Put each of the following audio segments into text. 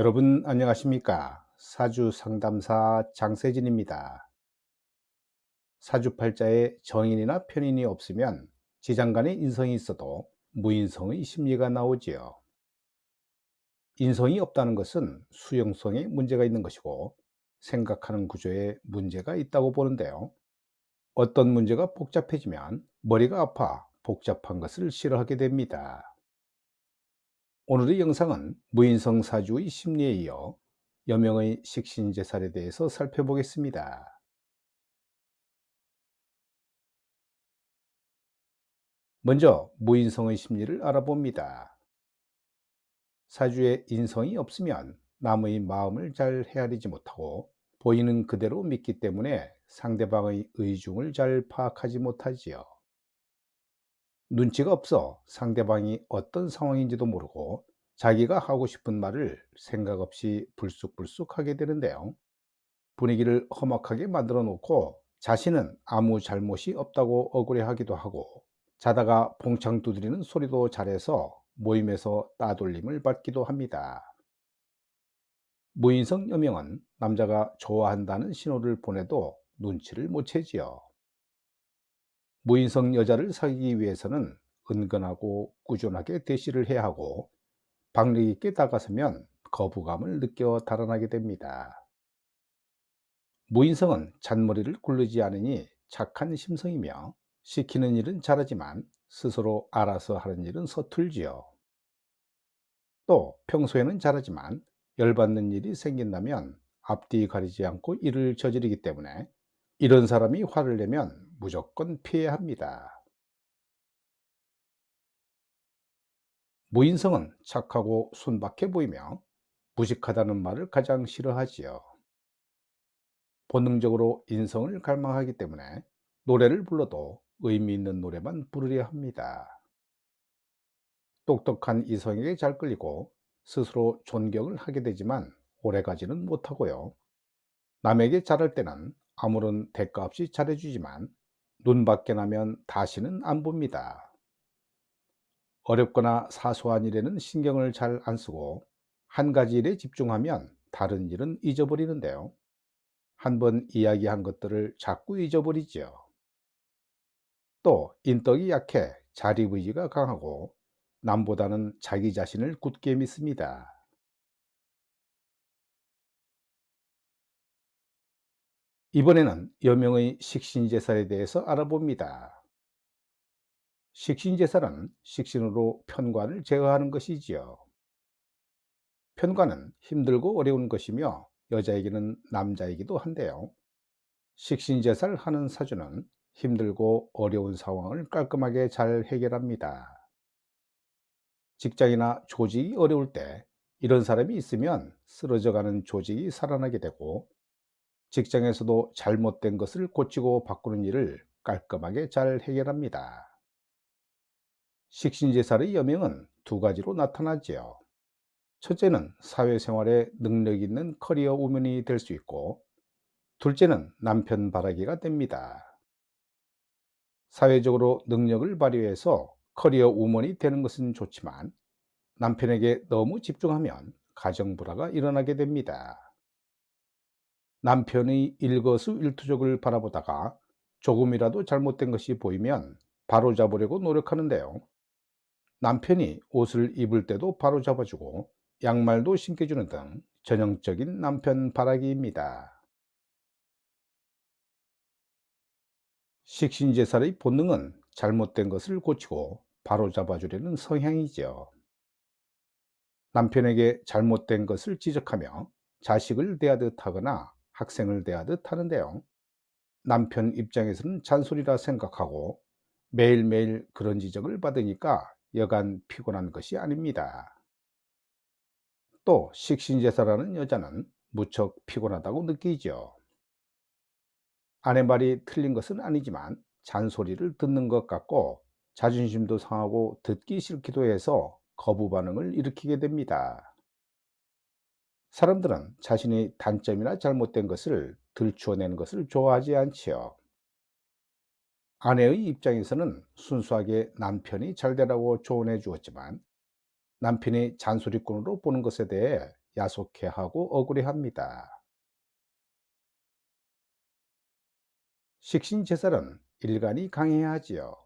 여러분 안녕하십니까? 사주 상담사 장세진입니다. 사주팔자에 정인이나 편인이 없으면 지장간에 인성이 있어도 무인성의 심리가 나오지요. 인성이 없다는 것은 수용성에 문제가 있는 것이고 생각하는 구조에 문제가 있다고 보는데요. 어떤 문제가 복잡해지면 머리가 아파 복잡한 것을 싫어하게 됩니다. 오늘의 영상은 무인성 사주의 심리에 이어 여명의 식신제살에 대해서 살펴보겠습니다. 먼저 무인성의 심리를 알아봅니다. 사주에 인성이 없으면 남의 마음을 잘 헤아리지 못하고 보이는 그대로 믿기 때문에 상대방의 의중을 잘 파악하지 못하지요. 눈치가 없어 상대방이 어떤 상황인지도 모르고 자기가 하고 싶은 말을 생각 없이 불쑥불쑥 하게 되는데요. 분위기를 험악하게 만들어 놓고 자신은 아무 잘못이 없다고 억울해하기도 하고 자다가 봉창 두드리는 소리도 잘해서 모임에서 따돌림을 받기도 합니다. 무인성 여명은 남자가 좋아한다는 신호를 보내도 눈치를 못 채지요. 무인성 여자를 사귀기 위해서는 은근하고 꾸준하게 대시를 해야 하고 박력 있게 다가서면 거부감을 느껴 달아나게 됩니다. 무인성은 잔머리를 굴르지 않으니 착한 심성이며 시키는 일은 잘하지만 스스로 알아서 하는 일은 서툴지요. 또 평소에는 잘하지만 열받는 일이 생긴다면 앞뒤 가리지 않고 일을 저지르기 때문에 이런 사람이 화를 내면 무조건 피해야 합니다. 무인성은 착하고 순박해 보이며 무식하다는 말을 가장 싫어하지요. 본능적으로 인성을 갈망하기 때문에 노래를 불러도 의미 있는 노래만 부르려 합니다. 똑똑한 이성에게 잘 끌리고 스스로 존경을 하게 되지만 오래가지는 못하고요. 남에게 잘할 때는 아무런 대가 없이 잘해주지만 눈 밖에 나면 다시는 안 봅니다. 어렵거나 사소한 일에는 신경을 잘 안 쓰고 한 가지 일에 집중하면 다른 일은 잊어버리는데요. 한 번 이야기한 것들을 자꾸 잊어버리지요. 또 인덕이 약해 자립의지가 강하고 남보다는 자기 자신을 굳게 믿습니다. 이번에는 여명의 식신제살에 대해서 알아봅니다. 식신제살은 식신으로 편관을 제어하는 것이지요. 편관은 힘들고 어려운 것이며 여자에게는 남자이기도 한데요. 식신제살 하는 사주는 힘들고 어려운 상황을 깔끔하게 잘 해결합니다. 직장이나 조직이 어려울 때 이런 사람이 있으면 쓰러져가는 조직이 살아나게 되고 직장에서도 잘못된 것을 고치고 바꾸는 일을 깔끔하게 잘 해결합니다. 식신제살의 여명은 두 가지로 나타나지요. 첫째는 사회생활에 능력 있는 커리어 우먼이 될 수 있고, 둘째는 남편 바라기가 됩니다. 사회적으로 능력을 발휘해서 커리어 우먼이 되는 것은 좋지만 남편에게 너무 집중하면 가정 불화가 일어나게 됩니다. 남편의 일거수일투족을 바라보다가 조금이라도 잘못된 것이 보이면 바로잡으려고 노력하는데요. 남편이 옷을 입을 때도 바로잡아주고 양말도 신겨주는 등 전형적인 남편 바라기입니다. 식신제살의 본능은 잘못된 것을 고치고 바로잡아주려는 성향이지요. 남편에게 잘못된 것을 지적하며 자식을 대하듯 하거나 학생을 대하듯 하는데요. 남편 입장에서는 잔소리라 생각하고 매일매일 그런 지적을 받으니까 여간 피곤한 것이 아닙니다. 또 식신제사라는 여자는 무척 피곤하다고 느끼죠. 아내 말이 틀린 것은 아니지만 잔소리를 듣는 것 같고 자존심도 상하고 듣기 싫기도 해서 거부 반응을 일으키게 됩니다. 사람들은 자신이 단점이나 잘못된 것을 들추어내는 것을 좋아하지 않지요. 아내의 입장에서는 순수하게 남편이 잘 되라고 조언해 주었지만 남편이 잔소리꾼으로 보는 것에 대해 야속해하고 억울해합니다. 식신제살은 일간이 강해야 하지요.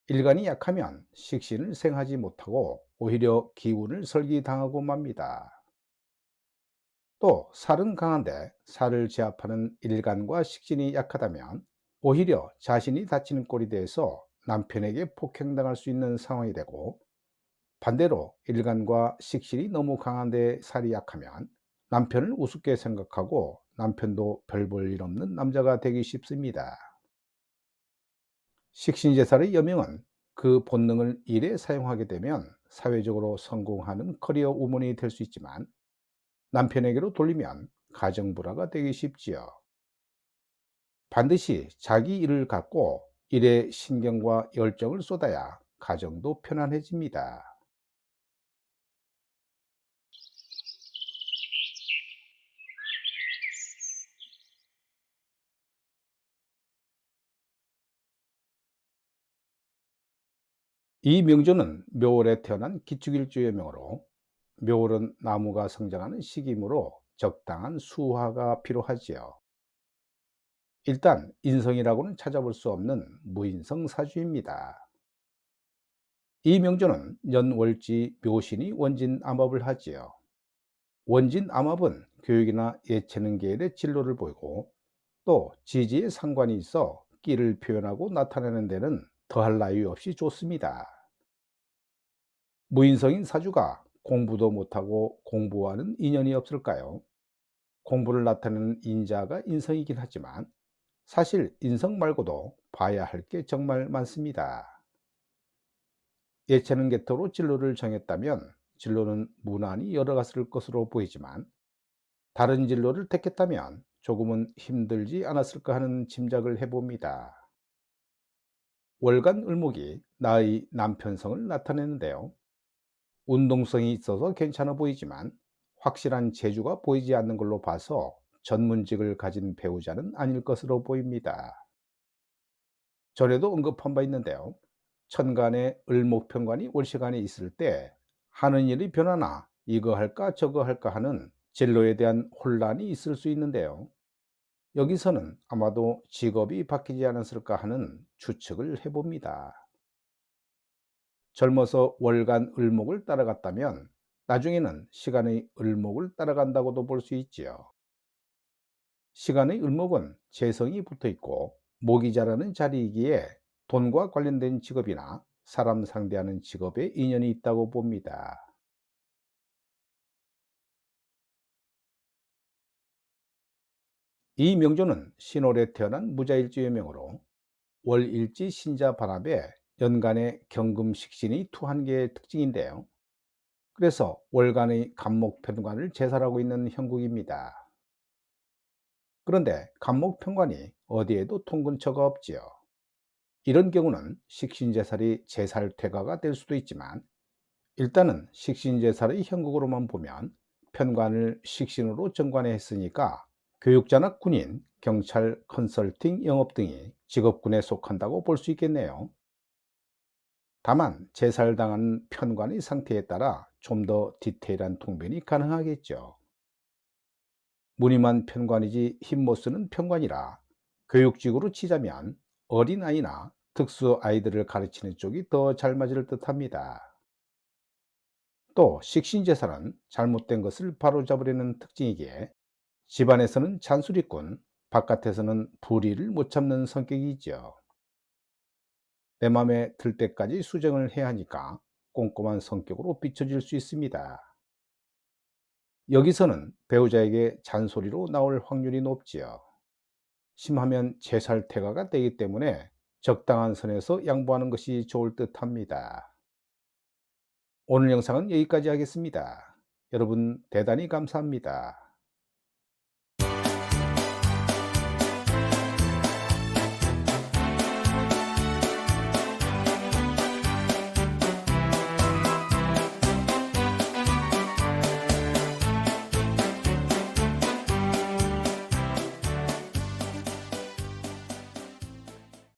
일간이 약하면 식신을 생하지 못하고 오히려 기운을 설기당하고 맙니다. 또 살은 강한데 살을 제압하는 일간과 식신이 약하다면 오히려 자신이 다치는 꼴이 돼서 남편에게 폭행당할 수 있는 상황이 되고, 반대로 일간과 식신이 너무 강한데 살이 약하면 남편을 우습게 생각하고 남편도 별 볼 일 없는 남자가 되기 쉽습니다. 식신제살의 여명은 그 본능을 일에 사용하게 되면 사회적으로 성공하는 커리어 우먼이 될 수 있지만, 남편에게로 돌리면 가정불화가 되기 쉽지요. 반드시 자기 일을 갖고 일에 신경과 열정을 쏟아야 가정도 편안해집니다. 이 명조는 묘월에 태어난 기축일주의 명으로, 묘월은 나무가 성장하는 시기이므로 적당한 수화가 필요하지요. 일단 인성이라고는 찾아볼 수 없는 무인성 사주입니다. 이 명조는 연월지 묘신이 원진암합을 하지요. 원진암합은 교육이나 예체능 계열의 진로를 보이고, 또 지지에 상관이 있어 끼를 표현하고 나타내는 데는 더할 나위 없이 좋습니다. 무인성인 사주가 공부도 못하고 공부와는 인연이 없을까요? 공부를 나타내는 인자가 인성이긴 하지만 사실 인성 말고도 봐야 할 게 정말 많습니다. 예체능 계통으로 진로를 정했다면 진로는 무난히 열어갔을 것으로 보이지만, 다른 진로를 택했다면 조금은 힘들지 않았을까 하는 짐작을 해봅니다. 월간 을목이 나의 남편성을 나타내는데요. 운동성이 있어서 괜찮아 보이지만 확실한 재주가 보이지 않는 걸로 봐서 전문직을 가진 배우자는 아닐 것으로 보입니다. 전에도 언급한 바 있는데요. 천간에 을목편관이 월시간에 있을 때 하는 일의 변화나 이거 할까 저거 할까 하는 진로에 대한 혼란이 있을 수 있는데요. 여기서는 아마도 직업이 바뀌지 않았을까 하는 추측을 해봅니다. 젊어서 월간 을목을 따라갔다면 나중에는 시간의 을목을 따라간다고도 볼 수 있지요. 시간의 을목은 재성이 붙어 있고 목이 자라는 자리이기에 돈과 관련된 직업이나 사람 상대하는 직업에 인연이 있다고 봅니다. 이 명조는 신월에 태어난 무자일주의 명으로 월일지 신자 반합에 연간의 경금식신이 투한 개의 특징인데요. 그래서 월간의 간목편관을 제살하고 있는 형국입니다. 그런데 간목편관이 어디에도 통근처가 없지요. 이런 경우는 식신제살이 제살퇴가가 될 수도 있지만, 일단은 식신제살의 형국으로만 보면 편관을 식신으로 정관해 했으니까 교육자나 군인, 경찰, 컨설팅, 영업 등이 직업군에 속한다고 볼 수 있겠네요. 다만 제살당한 편관의 상태에 따라 좀 더 디테일한 통변이 가능하겠죠. 무늬만 편관이지 힘 못 쓰는 편관이라 교육직으로 치자면 어린아이나 특수 아이들을 가르치는 쪽이 더 잘 맞을 듯합니다. 또 식신제사는 잘못된 것을 바로잡으려는 특징이기에 집안에서는 잔소리꾼, 바깥에서는 불의를 못 참는 성격이지요. 내 맘에 들 때까지 수정을 해야 하니까 꼼꼼한 성격으로 비춰질 수 있습니다. 여기서는 배우자에게 잔소리로 나올 확률이 높지요. 심하면 재살퇴가가 되기 때문에 적당한 선에서 양보하는 것이 좋을 듯 합니다. 오늘 영상은 여기까지 하겠습니다. 여러분 대단히 감사합니다.